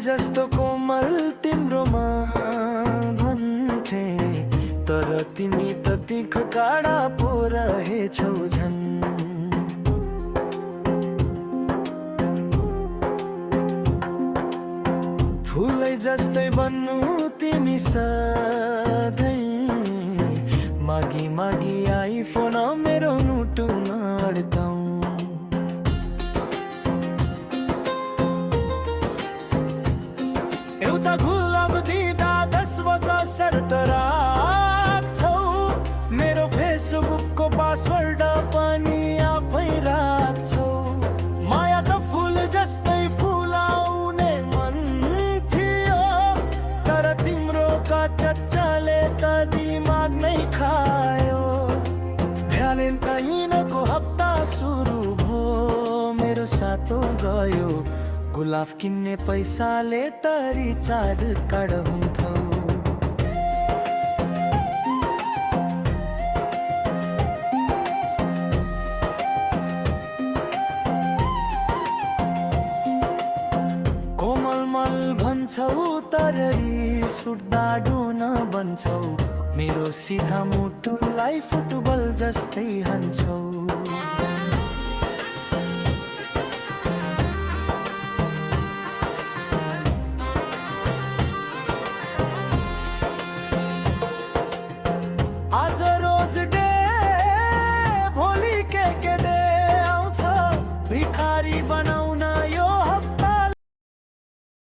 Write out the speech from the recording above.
जस्तो कोमल तिम्रोमा भन्थे, तर तिमी त तिखो काँडा पो रहेछौ झन्। फुलै जस्तै बन्नु तिमी सधैँ, मागी मागी आइफोन मेरो मुटुमा अड्काऊ। एउटा गुलाब दिँदा 10 बजा शर्त राख्छौ, मेरो फेसबुकको पासवर्ड पनि आफै राख्छौ। मायाका फुल जस्तै फुलाउने मन थियो, तर तिम्रो कचच्चाले त दिमाग नै खायो। भ्यालेन्टाइनको हप्ता सुरु भो, मेरो सातो गयो। गुलाब किन्ने पैसाले त रिचार्ज कार्ड हुन्थौ। कोमल मल भन्छौ तर रिस उठ्दा डोन बन्छौ, मेरो सिधा मुटुलाई फुटबल जस्तै हान्छौ। आज रोज डे भोलि के डे आउँछ, भिखारी बना